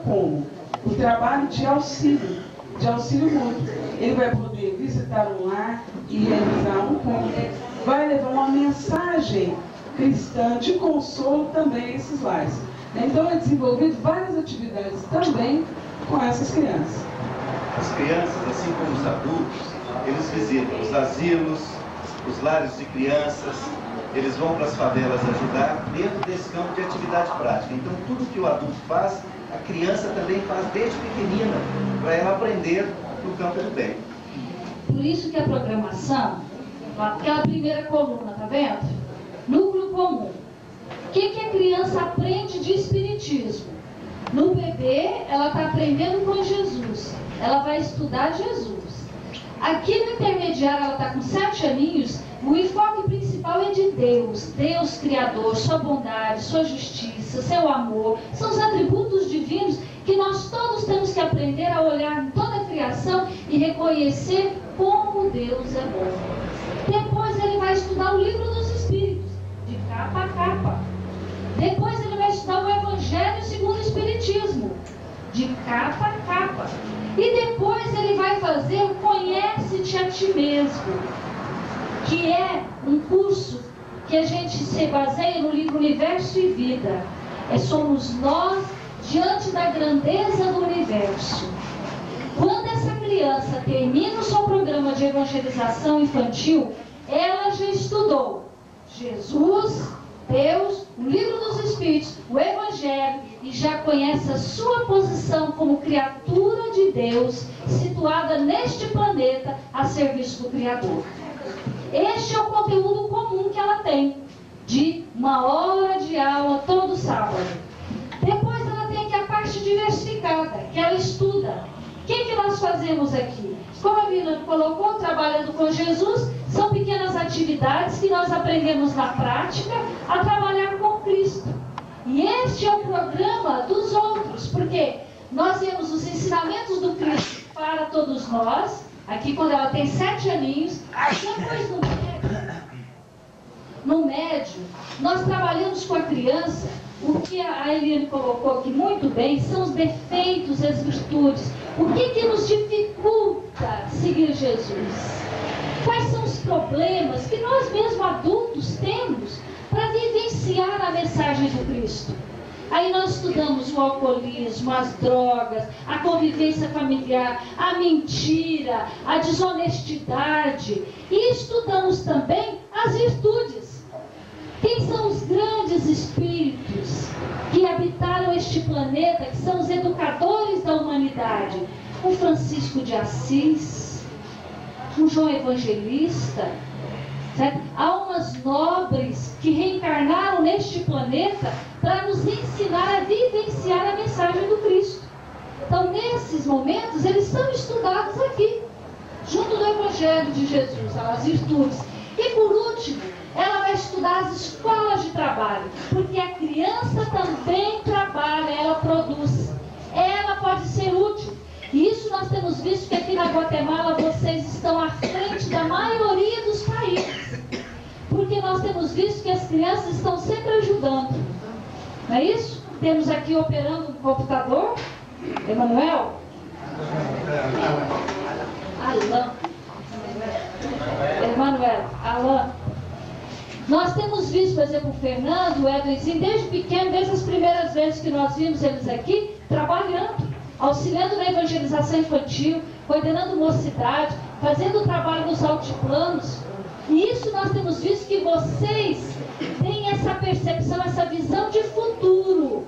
como? O trabalho de auxílio mútuo. Ele vai poder visitar um lar e realizar um culto, vai levar uma mensagem cristã de consolo também a esses lares. Então é desenvolvido várias atividades também com essas crianças. As crianças, assim como os adultos, eles visitam os asilos, os lares de crianças, eles vão para as favelas ajudar dentro desse campo de atividade prática. Então tudo que o adulto faz, a criança também faz desde pequenina, para ela aprender no campo do bem. Por isso que a programação, aquela primeira coluna, tá vendo? Núcleo comum. O que a criança aprende de espiritismo? No bebê, ela está aprendendo com Jesus. Ela vai estudar Jesus. Aqui no intermediário, ela está com 7 aninhos. O enfoque principal é de Deus. Deus Criador, sua bondade, sua justiça, seu amor. São os atributos divinos que nós todos temos que aprender a olhar em toda a criação e reconhecer como Deus é bom. Depois ele vai estudar o livro dos Espíritos, de capa a capa. Depois ele vai estudar o Evangelho segundo o Espiritismo, de capa a capa. E depois ele vai fazer o Conhece-te a ti mesmo, que é um curso que a gente se baseia no livro Universo e Vida. Somos nós diante da grandeza do universo. Quando essa criança termina o seu programa de evangelização infantil, ela já estudou Jesus, Deus, o livro dos Espíritos, o Evangelho, e já conhece a sua posição como criatura de Deus, situada neste planeta a serviço do Criador. Este é o conteúdo comum que ela tem, de 1 hora de aula todo sábado. Depois ela tem aqui a parte diversificada, que ela estuda. O que nós fazemos aqui? Como a Vila colocou, trabalhando com Jesus, são pequenas atividades que nós aprendemos na prática a trabalhar com Cristo. E este é o programa dos outros, porque nós vemos os ensinamentos do Cristo para todos nós, aqui quando ela tem 7 aninhos, depois no médio, nós trabalhamos com a criança. O que a Eliane colocou aqui muito bem são os defeitos e as virtudes. O que nos dificulta seguir Jesus? Quais são os problemas que nós mesmos adultos temos para vivenciar a mensagem do Cristo? Aí nós estudamos o alcoolismo, as drogas, a convivência familiar, a mentira, a desonestidade. E estudamos também as virtudes. Quem são os grandes espíritos que habitaram este planeta, que são os educadores da humanidade? O Francisco de Assis, o João Evangelista, certo? Almas nobres que reencarnaram neste planeta para nos ensinar a vivenciar a mensagem do Cristo. Então, nesses momentos, eles são estudados aqui, junto do Evangelho de Jesus, as virtudes. E por último, ela vai estudar as escolas de trabalho, porque a criança também trabalha, ela produz, ela pode ser útil. E isso nós temos visto que aqui na Guatemala vocês estão à frente da maioria dos países, porque nós temos visto que as crianças estão sempre ajudando, não é isso? Temos aqui operando um computador, Emanuel, Alan. Nós temos visto, por exemplo, o Fernando, o Edwinzinho, desde pequeno, desde as primeiras vezes que nós vimos eles aqui, trabalhando, auxiliando na evangelização infantil, coordenando mocidade, fazendo o trabalho nos altiplanos. E isso nós temos visto que vocês têm essa percepção, essa visão de futuro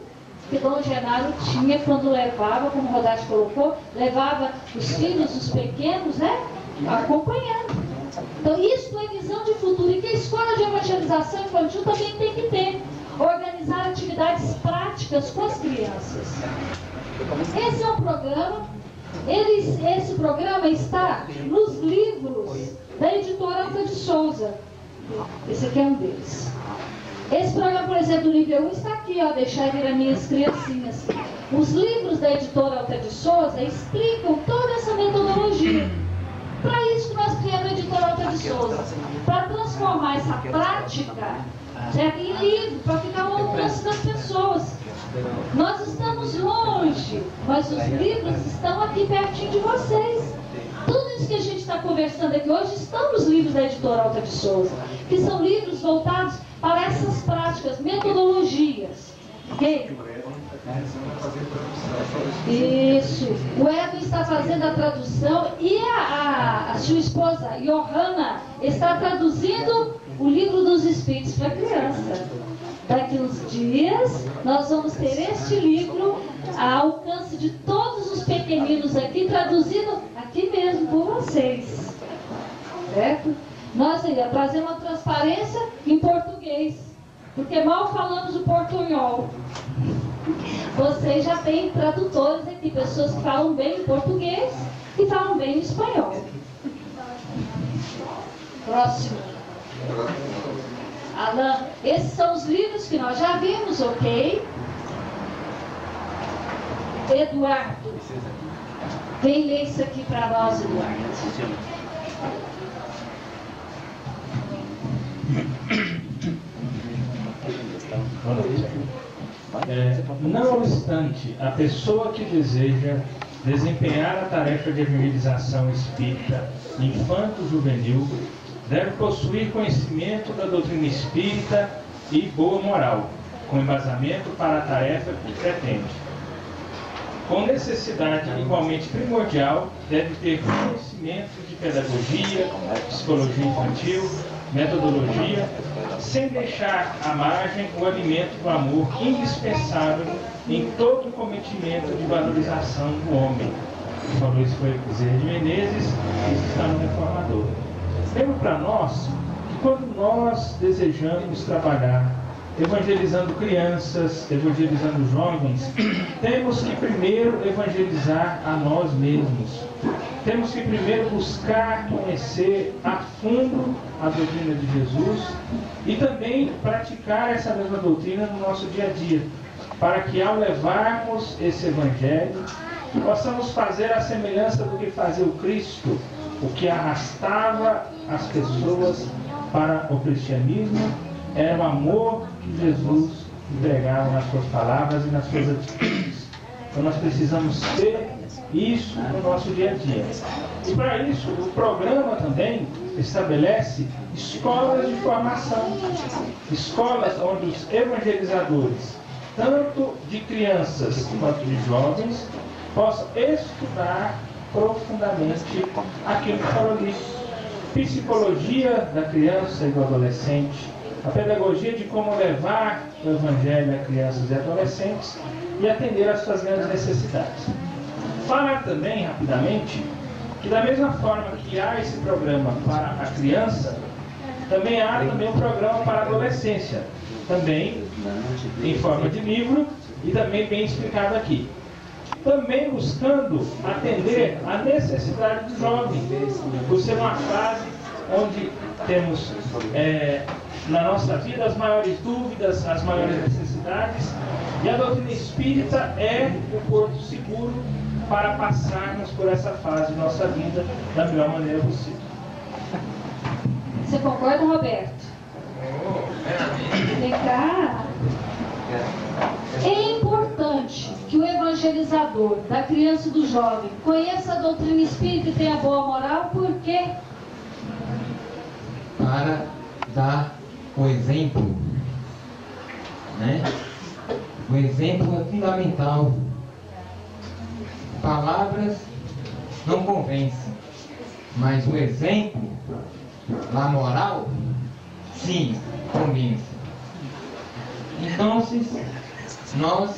que Dom Genaro tinha quando levava, como o Rodarte colocou, levava os filhos, os pequenos, né, acompanhando. Então isso é visão de futuro, e que a escola de evangelização infantil também tem que ter, organizar atividades práticas com as crianças. Esse é um programa, esse programa está nos livros da editora Alta de Souza. Esse aqui é um deles. Esse programa, por exemplo, do nível 1 está aqui, ó, deixar vir as minhas criancinhas. Os livros da editora Alta de Souza explicam toda essa metodologia. Para isso que nós criamos a editora Alta de Souza, para transformar essa prática, certo, em livro, para ficar ao alcance das pessoas. Nós estamos longe, mas os livros estão aqui pertinho de vocês. Tudo isso que a gente está conversando aqui hoje estão nos livros da editora Alta de Souza, que são livros voltados para essas práticas, metodologias. Ok? Isso. O Edwin está fazendo a tradução e a sua esposa, Johanna, está traduzindo o livro dos Espíritos para criança. Daqui uns dias, nós vamos ter este livro ao alcance de todos os pequeninos aqui, traduzido aqui mesmo por vocês. Certo? Nós iremos trazer uma transparência em português, porque mal falamos o portunhol. Vocês já têm tradutores aqui, pessoas que falam bem em português e falam bem em espanhol. Próximo. Alan, esses são os livros que nós já vimos, ok? Eduardo, vem ler isso aqui para nós, Eduardo. Não obstante, a pessoa que deseja desempenhar a tarefa de evangelização espírita infanto-juvenil deve possuir conhecimento da doutrina espírita e boa moral, com embasamento para a tarefa que pretende. Com necessidade igualmente primordial, deve ter conhecimento de pedagogia, psicologia infantil, metodologia, sem deixar à margem o alimento do amor indispensável em todo o cometimento de valorização do homem. Quem falou isso foi Bezerra de Menezes, isso está no Reformador. Lembra para nós que quando nós desejamos trabalhar evangelizando crianças, evangelizando jovens, temos que primeiro evangelizar a nós mesmos. Temos que primeiro buscar conhecer a fundo a doutrina de Jesus e também praticar essa mesma doutrina no nosso dia a dia, para que ao levarmos esse evangelho, possamos fazer a semelhança do que fazia o Cristo, o que arrastava as pessoas para o cristianismo era o amor que Jesus entregava nas suas palavras e nas suas atitudes. Então nós precisamos ter isso no nosso dia a dia. E para isso, o programa também estabelece escolas de formação, escolas onde os evangelizadores, tanto de crianças quanto de jovens, possam estudar profundamente aquilo que falou ali. Psicologia da criança e do adolescente, a pedagogia de como levar o evangelho a crianças e adolescentes e atender às suas grandes necessidades. Falar também, rapidamente, que da mesma forma que há esse programa para a criança, também há também um programa para a adolescência, também em forma de livro e também bem explicado aqui. Também buscando atender à necessidade do jovem, por ser uma fase onde temos na nossa vida as maiores dúvidas, as maiores necessidades, e a doutrina espírita é o porto seguro para passarmos por essa fase de nossa vida da melhor maneira possível. Você concorda, Roberto? Vem cá. É importante que o evangelizador da criança e do jovem conheça a doutrina espírita e tenha boa moral, por quê? Para dar o exemplo, né? O exemplo é fundamental. Palavras não convencem, mas o exemplo, a moral, sim, convence. Então, nós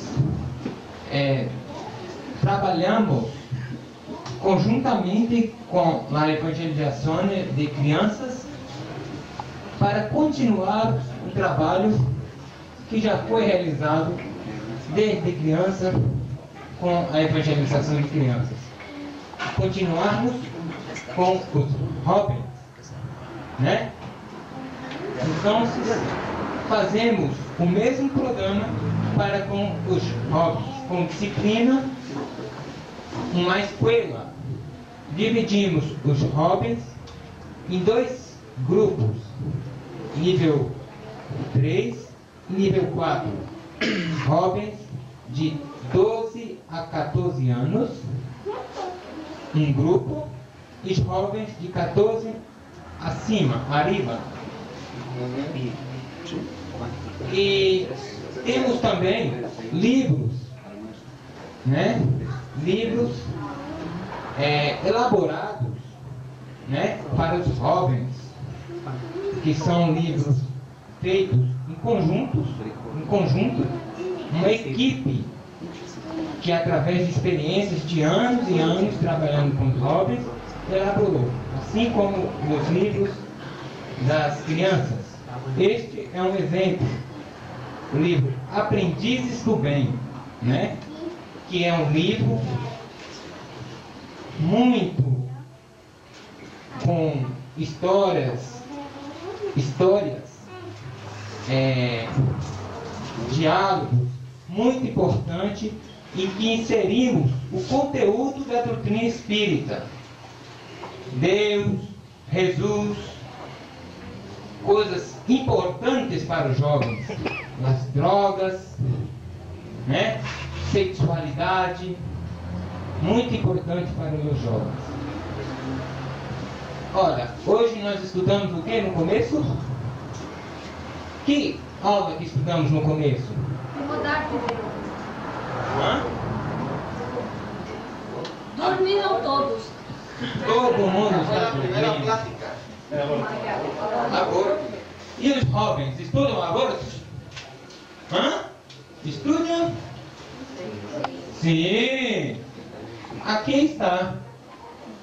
trabalhamos conjuntamente com a evangelização de crianças para continuar o trabalho que já foi realizado desde criança com a evangelização de crianças. Continuarmos com os jovens, né? Então, fazemos o mesmo programa para com os jovens, com disciplina, uma escola. Dividimos os jovens em 2 grupos, nível 3 e nível 4. Jovens de 12 a 14 anos, um grupo, e jovens de 14 acima, arriba. E temos também livros, né? Livros elaborados, né? Para os jovens, que são livros feitos em conjunto, uma equipe que, através de experiências de anos e anos trabalhando com os jovens, elaborou, assim como os livros das crianças. Este é um exemplo, o livro Aprendizes do Bem, né? Que é um livro muito com histórias, diálogos muito importante, em que inserimos o conteúdo da doutrina espírita. Deus, Jesus, coisas importantes para os jovens, as drogas, né? Sexualidade, muito importante para os jovens. Olha, hoje nós estudamos o que no começo? Que aula que estudamos no começo? Mudar de vida. Hã? Dormiram todos. Todo mundo está dormindo. Agora. E os jovens estudam agora? Hã? Estudam? Sim. Aqui está.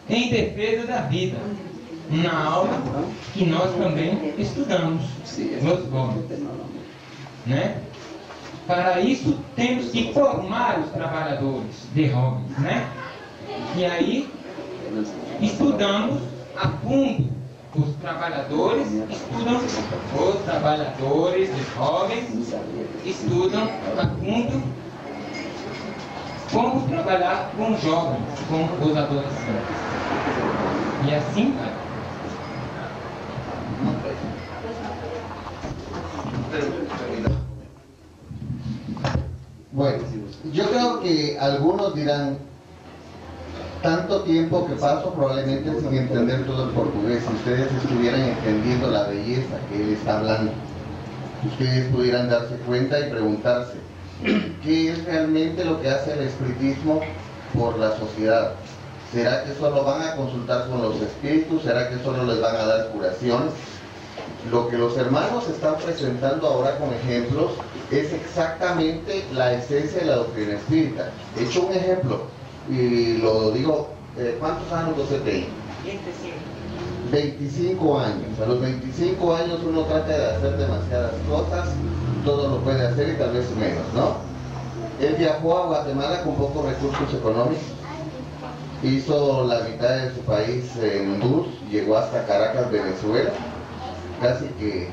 Em defesa da vida. Na aula que nós também estudamos. Nos jovens. Né? Para isso temos que formar os trabalhadores de jovens, né? E aí estudamos a fundo os trabalhadores, os trabalhadores de jovens, estudam a fundo como trabalhar com os jovens, com os adolescentes. E assim vai. Bueno, yo creo que algunos dirán, tanto tiempo que paso probablemente sin entender todo el portugués, si ustedes estuvieran entendiendo la belleza que él está hablando, ustedes pudieran darse cuenta y preguntarse, ¿qué es realmente lo que hace el espiritismo por la sociedad? ¿Será que solo van a consultar con los espíritus? ¿Será que solo les van a dar curaciones? Lo que los hermanos están presentando ahora con ejemplos es exactamente la esencia de la doctrina espírita. He hecho un ejemplo y lo digo, ¿cuántos años usted tiene? 25 años. A los 25 años uno trata de hacer demasiadas cosas, todo lo puede hacer y tal vez menos, ¿no? Él viajó a Guatemala con pocos recursos económicos, hizo la mitad de su país en bus, llegó hasta Caracas, Venezuela, casi que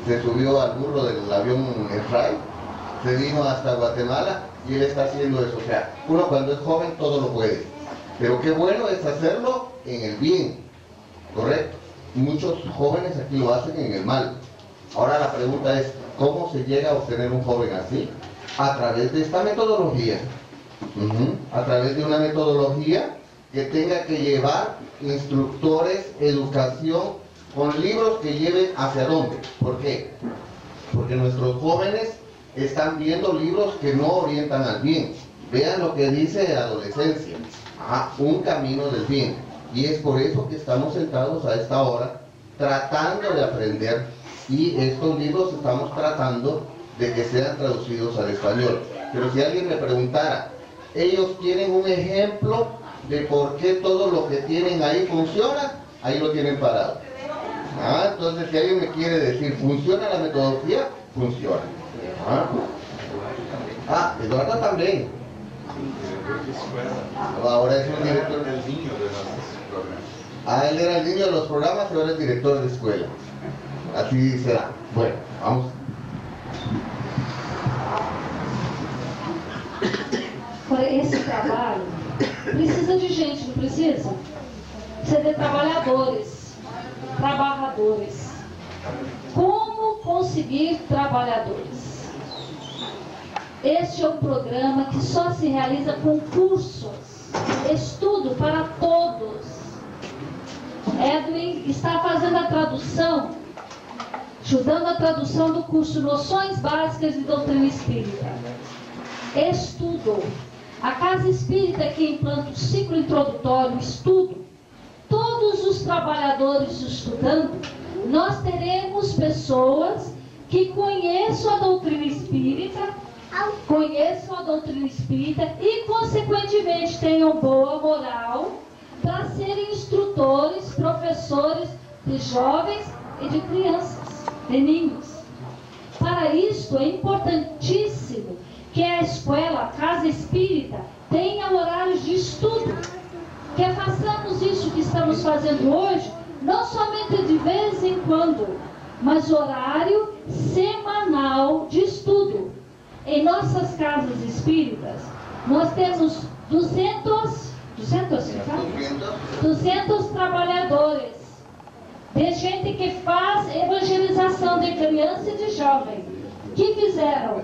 se subió al burro del avión Efraín, se vino hasta Guatemala y él está haciendo eso. O sea, uno cuando es joven todo lo puede, pero qué bueno es hacerlo en el bien, correcto. Muchos jóvenes aquí lo hacen en el mal. Ahora la pregunta es, ¿cómo se llega a obtener un joven así? A través de esta metodología, a través de una metodología que tenga que llevar instructores, educación, con libros que lleven hacia dónde. ¿Por qué? Porque nuestros jóvenes están viendo libros que no orientan al bien. Vean lo que dice adolescencia, un camino del bien. Y es por eso que estamos sentados a esta hora tratando de aprender, y estos libros estamos tratando de que sean traducidos al español. Pero si alguien me preguntara, ellos tienen un ejemplo de por qué todo lo que tienen ahí funciona, ahí lo tienen parado. Entonces si alguien me quiere decir, ¿funciona la metodología? Funciona. Eduardo también. Ahora es un director del niño de los programas. Él era el niño de los programas y ahora es director de escuela. Así será. Bueno, vamos. Para esse trabalho, precisa de gente, não precisa? Precisa de trabalhadores, trabalhadores. Como conseguir trabalhadores? Este é um programa que só se realiza com cursos, estudo para todos. Edwin está fazendo a tradução, ajudando a tradução do curso Noções Básicas de Doutrina Espírita. Estudo. A Casa Espírita que implanta o ciclo introdutório, estudo. Todos os trabalhadores estudando, nós teremos pessoas que conheçam a doutrina espírita, e, consequentemente, tenham boa moral para serem instrutores, professores de jovens e de crianças, meninos. Para isso, é importantíssimo que a escola, a Casa Espírita, tenha horários de estudo. Que façamos isso que estamos fazendo hoje, não somente de vez em quando, mas horário semanal de estudo. Em nossas casas espíritas, nós temos 200 trabalhadores, de gente que faz evangelização de criança e de jovem, que fizeram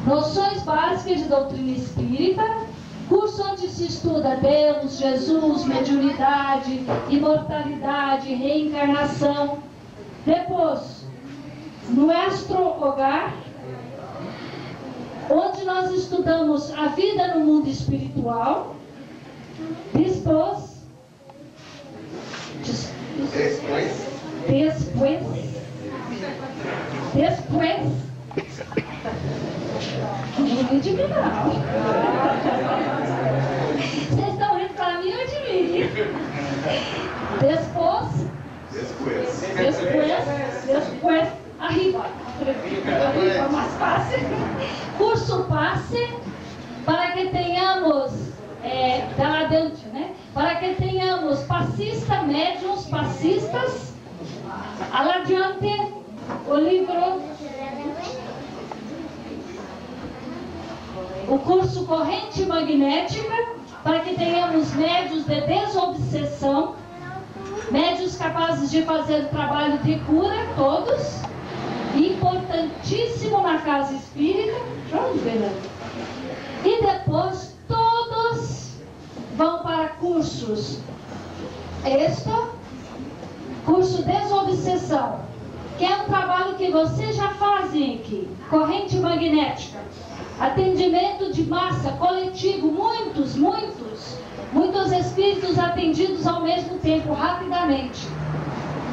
Noções Básicas de Doutrina Espírita, curso onde se estuda Deus, Jesus, mediunidade, imortalidade, reencarnação. Depois, Nuestro Hogar, onde nós estudamos a vida no mundo espiritual. Depois, não de mim, não. Vocês estão rindo para mim ou de mim? Después, arriba mais fácil. Curso passe, para que tenhamos, adelante, né? Para que tenhamos médiuns passistas. Adiante, o livro. O curso Corrente Magnética, para que tenhamos médios de desobsessão, médios capazes de fazer o trabalho de cura, todos. Importantíssimo na Casa Espírita. E depois todos vão para cursos. Curso Desobsessão, que é um trabalho que vocês já fazem aqui. Corrente magnética. Atendimento de massa, coletivo, muitos espíritos atendidos ao mesmo tempo, rapidamente.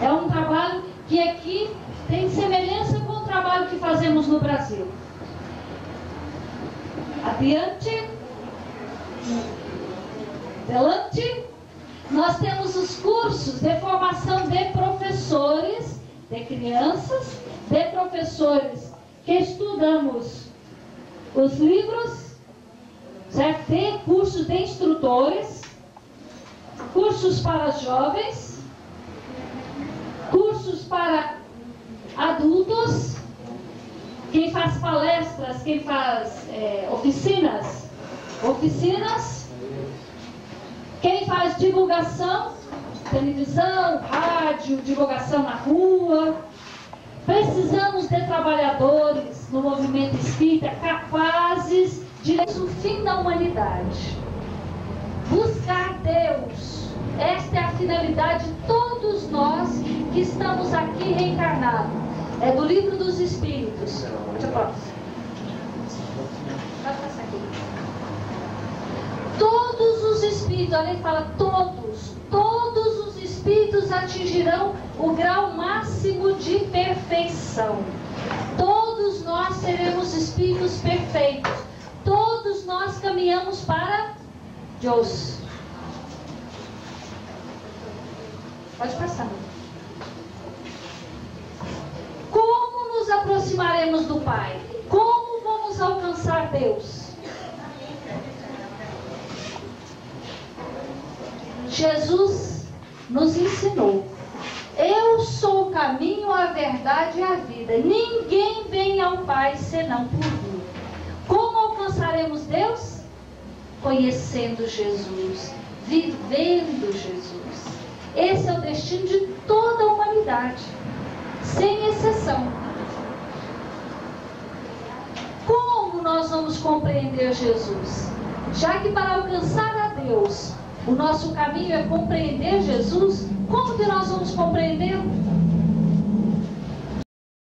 É um trabalho que aqui tem semelhança com o trabalho que fazemos no Brasil. Adiante. Nós temos os cursos de formação de professores, de crianças, de professores que estudamos os livros, certo? Tem cursos de instrutores, cursos para jovens, cursos para adultos, quem faz palestras, quem faz oficinas, quem faz divulgação, televisão, rádio, divulgação na rua. Precisamos de trabalhadores no movimento espírita capazes de o fim da humanidade. Buscar Deus. Esta é a finalidade de todos nós que estamos aqui reencarnados. É do Livro dos Espíritos. Deixa eu passar. Vai passar aqui. Todos os espíritos, olha, ele fala todos os espíritos atingirão o grau máximo de perfeição. Todos nós seremos espíritos perfeitos. Todos nós caminhamos para Deus. Pode passar. Como nos aproximaremos do Pai? Como vamos alcançar Deus? Jesus nos ensinou: eu sou o caminho, a verdade e a vida. Ninguém vem ao Pai senão por mim. Como alcançaremos Deus? Conhecendo Jesus, vivendo Jesus. Esse é o destino de toda a humanidade, sem exceção. Como nós vamos compreender Jesus? Já que para alcançar a Deus, o nosso caminho é compreender Jesus, como que nós vamos compreender